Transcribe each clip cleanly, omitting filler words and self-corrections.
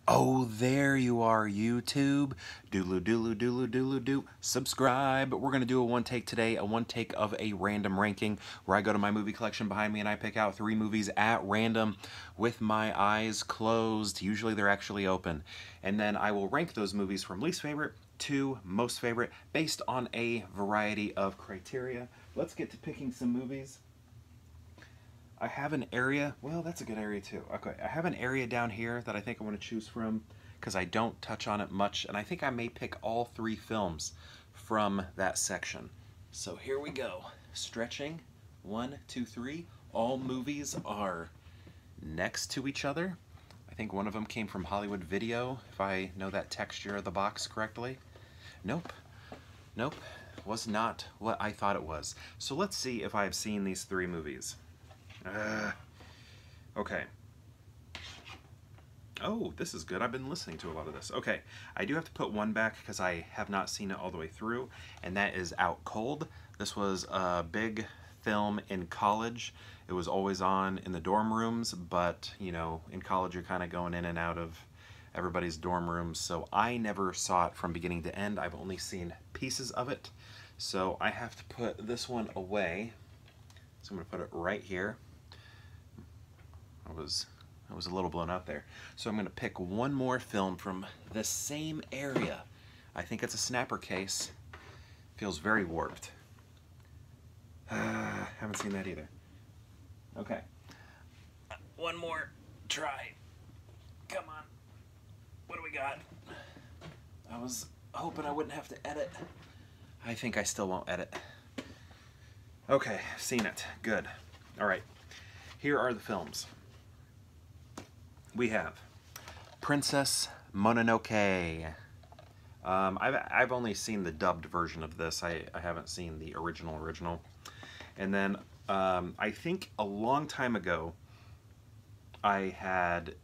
Oh, there you are, YouTube. Doodloo doodloo doodloo doodloo doo. Subscribe. We're going to do a one take today, a one take of a random ranking where I go to my movie collection behind me and I pick out 3 movies at random with my eyes closed. Usually they're actually open. And then I will rank those movies from least favorite to most favorite based on a variety of criteria. Let's get to picking some movies. I have an area, well, that's a good area too. Okay, I have an area down here that I think I want to choose from because I don't touch on it much, and I think I may pick all 3 films from that section. So here we go. Stretching, 1, 2, 3. All movies are next to each other. I think one of them came from Hollywood Video, if I know that texture of the box correctly. Nope. Nope. Was not what I thought it was. So let's see if I've seen these 3 movies. Okay. Oh, this is good. I've been listening to a lot of this. Okay, I do have to put one back because I have not seen it all the way through, and that is Out Cold. This was a big film in college. It was always on in the dorm rooms, but, you know, in college you're kind of going in and out of everybody's dorm rooms, so I never saw it from beginning to end. I've only seen pieces of it, so I have to put this one away. So I'm going to put it right here. I was a little blown out there. So I'm going to pick one more film from the same area. I think it's a snapper case. Feels very warped. Haven't seen that either. Okay. One more try. Come on. What do we got? I was hoping I wouldn't have to edit. I think I still won't edit. Okay, seen it. Good. All right. Here are the films. We have Princess Mononoke. I've only seen the dubbed version of this. I haven't seen the original. And then I think a long time ago I had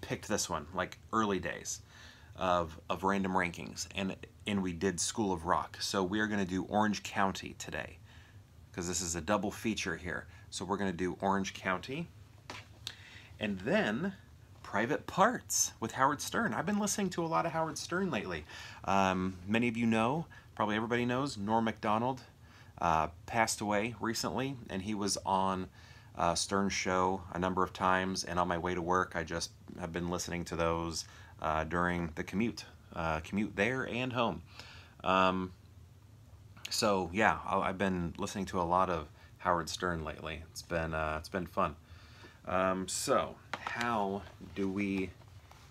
picked this one, like early days of random rankings, and we did School of Rock. So we are going to do Orange County today because this is a double feature here. So we're going to do Orange County. And then Private Parts with Howard Stern. I've been listening to a lot of Howard Stern lately. Many of you know, probably everybody knows, Norm Macdonald passed away recently, and he was on Stern's show a number of times, and on my way to work I just have been listening to those during the commute there and home. So yeah, I've been listening to a lot of Howard Stern lately. It's been fun. So how do we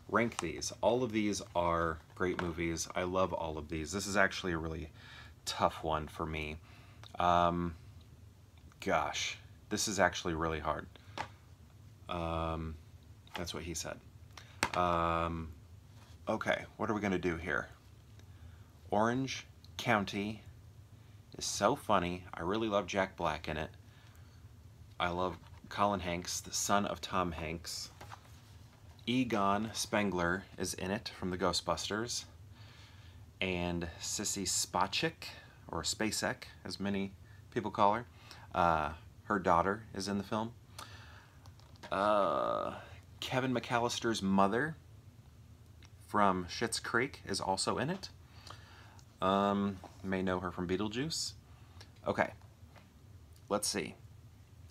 rank these? All of these are great movies. I love all of these. This is actually a really tough one for me. Gosh, this is actually really hard. That's what he said. Okay, what are we gonna do here? Orange County is so funny. I really love Jack Black in it. I love Colin Hanks, the son of Tom Hanks. Egon Spengler is in it from the Ghostbusters. And Sissy Spacek, or Spacek, as many people call her. Her daughter is in the film. Kevin McAllister's mother from Schitt's Creek is also in it. You may know her from Beetlejuice. Okay, let's see.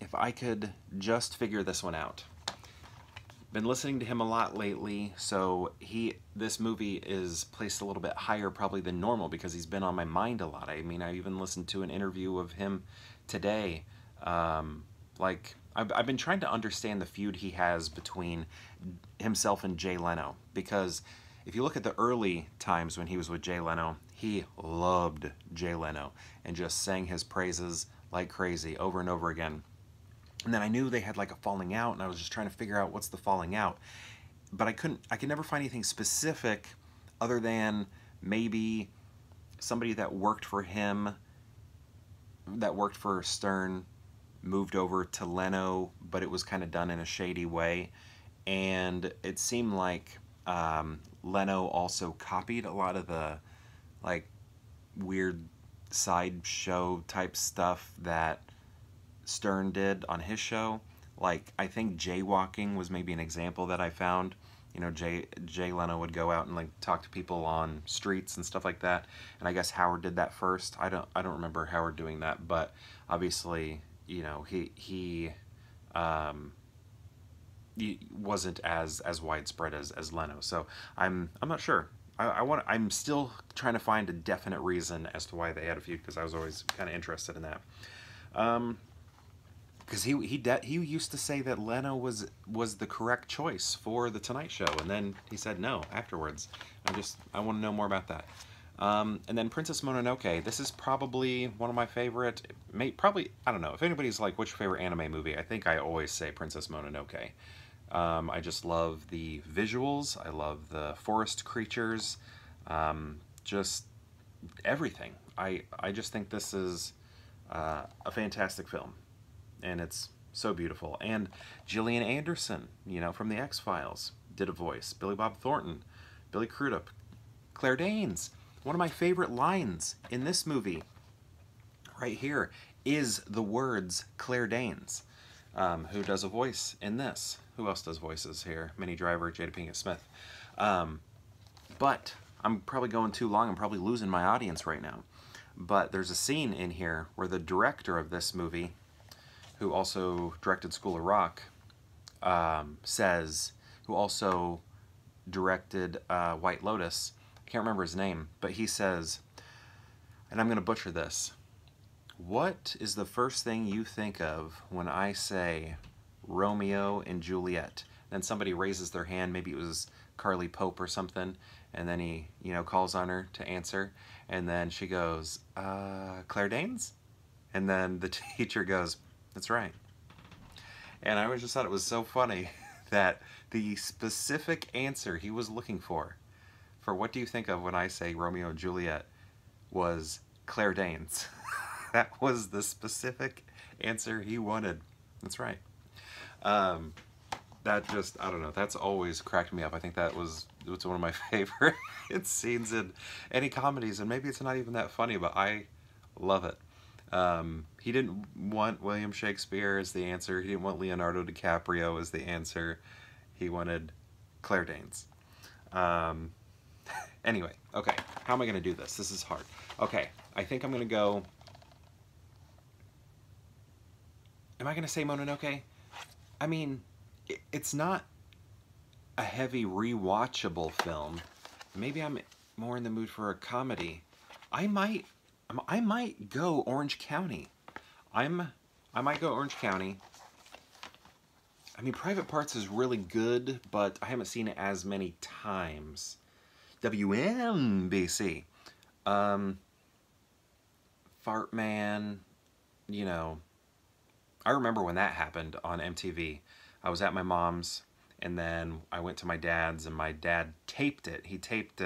If I could just figure this one out. Been listening to him a lot lately, so this movie is placed a little bit higher probably than normal because he's been on my mind a lot. I mean, I even listened to an interview of him today. Like, I've been trying to understand the feud he has between himself and Jay Leno, because if you look at the early times when he was with Jay Leno, he loved Jay Leno and just sang his praises like crazy over and over again. And then I knew they had like a falling out, and I was just trying to figure out what's the falling out. But I could never find anything specific other than maybe somebody that worked for him, that worked for Stern, moved over to Leno, but it was kind of done in a shady way. And it seemed like Leno also copied a lot of the like weird sideshow type stuff that Stern did on his show, Like, I think jaywalking was maybe an example that I found. You know, Jay Leno would go out and like talk to people on streets and stuff like that. And I guess Howard did that first. I don't remember Howard doing that, but obviously, you know, he wasn't as widespread as Leno. So I'm not sure. I'm still trying to find a definite reason as to why they had a feud, because I was always kind of interested in that. Because he used to say that Leno was the correct choice for the Tonight Show, and then he said no afterwards. I want to know more about that. And then Princess Mononoke. This is probably one of my favorite. Probably, I don't know if anybody's like, what's your favorite anime movie? I think I always say Princess Mononoke. I just love the visuals. I love the forest creatures. Just everything. I just think this is a fantastic film. And it's so beautiful. And Gillian Anderson, you know, from the X-Files, did a voice. Billy Bob Thornton, Billy Crudup, Claire Danes. One of my favorite lines in this movie, right here, is the words Claire Danes, who does a voice in this. Who else does voices here? Minnie Driver, Jada Pinkett Smith. But I'm probably going too long. I'm probably losing my audience right now. But there's a scene in here where the director of this movie, who also directed School of Rock, who also directed White Lotus, I can't remember his name, but he says, and I'm going to butcher this, "What is the first thing you think of when I say Romeo and Juliet?" Then somebody raises their hand, maybe it was Carly Pope or something, and then he, you know, calls on her to answer, and then she goes, Claire Danes? And then the teacher goes, "That's right." And I always just thought it was so funny that the specific answer he was looking for what do you think of when I say Romeo and Juliet, was Claire Danes. That was the specific answer he wanted. That's right. That just, I don't know, that's always cracked me up. I think it's one of my favorite scenes in any comedies, and maybe it's not even that funny, but I love it. He didn't want William Shakespeare as the answer. He didn't want Leonardo DiCaprio as the answer. He wanted Claire Danes. Anyway, okay, how am I going to do this? This is hard. Okay, I think I'm going to go... Am I going to say Mononoke? I mean, it's not a heavy rewatchable film. Maybe I'm more in the mood for a comedy. I might go Orange County. I might go Orange County. I mean, Private Parts is really good, but I haven't seen it as many times. WNBC. Fart Man, you know, I remember when that happened on MTV. I was at my mom's, and then I went to my dad's, and my dad taped it. He taped,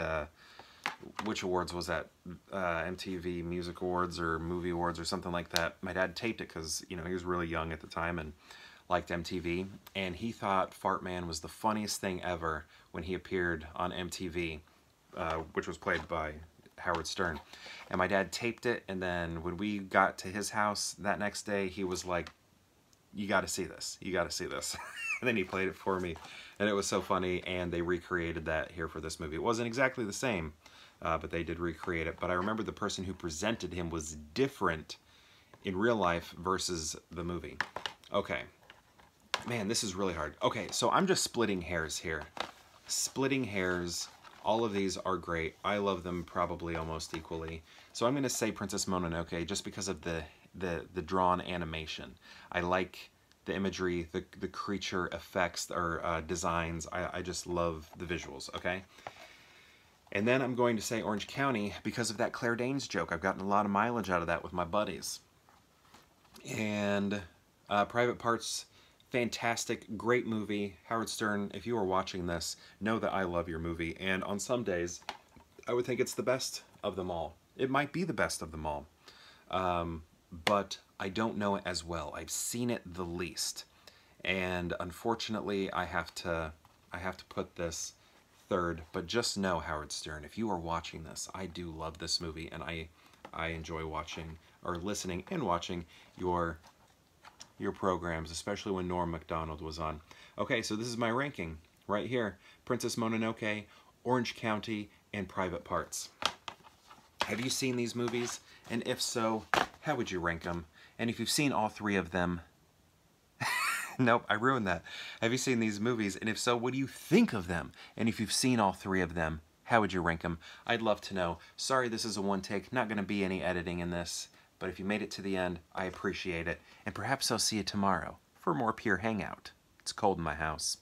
which awards was that? MTV Music Awards or Movie Awards or something like that. My dad taped it because, you know, he was really young at the time and liked MTV. And he thought Fart Man was the funniest thing ever when he appeared on MTV, which was played by Howard Stern. And my dad taped it, and then when we got to his house that next day, he was like, "You got to see this. You got to see this." And then he played it for me, and it was so funny, and they recreated that here for this movie. It wasn't exactly the same, but they did recreate it. But I remember the person who presented him was different in real life versus the movie. Okay. Man, this is really hard. Okay, so I'm just splitting hairs here. Splitting hairs. All of these are great. I love them probably almost equally. So I'm going to say Princess Mononoke just because of the drawn animation. I like the imagery, the creature effects or designs. I just love the visuals, okay? And then I'm going to say Orange County because of that Claire Danes joke. I've gotten a lot of mileage out of that with my buddies. And Private Parts, fantastic, great movie. Howard Stern, if you are watching this, know that I love your movie. And on some days, I would think it's the best of them all. It might be the best of them all. But I don't know it as well. I've seen it the least. And unfortunately, I have to put this third. But just know, Howard Stern, if you are watching this, I do love this movie, and I enjoy watching, or listening and watching, your your programs, especially when Norm Macdonald was on. Okay, so this is my ranking right here. Princess Mononoke, Orange County, and Private Parts. Have you seen these movies? And if so, how would you rank them? And if you've seen all three of them, nope, I ruined that. Have you seen these movies? And if so, what do you think of them? And if you've seen all three of them, how would you rank them? I'd love to know. Sorry, this is a one take. Not going to be any editing in this. But if you made it to the end, I appreciate it. And perhaps I'll see you tomorrow for more Pure Hangout. It's cold in my house.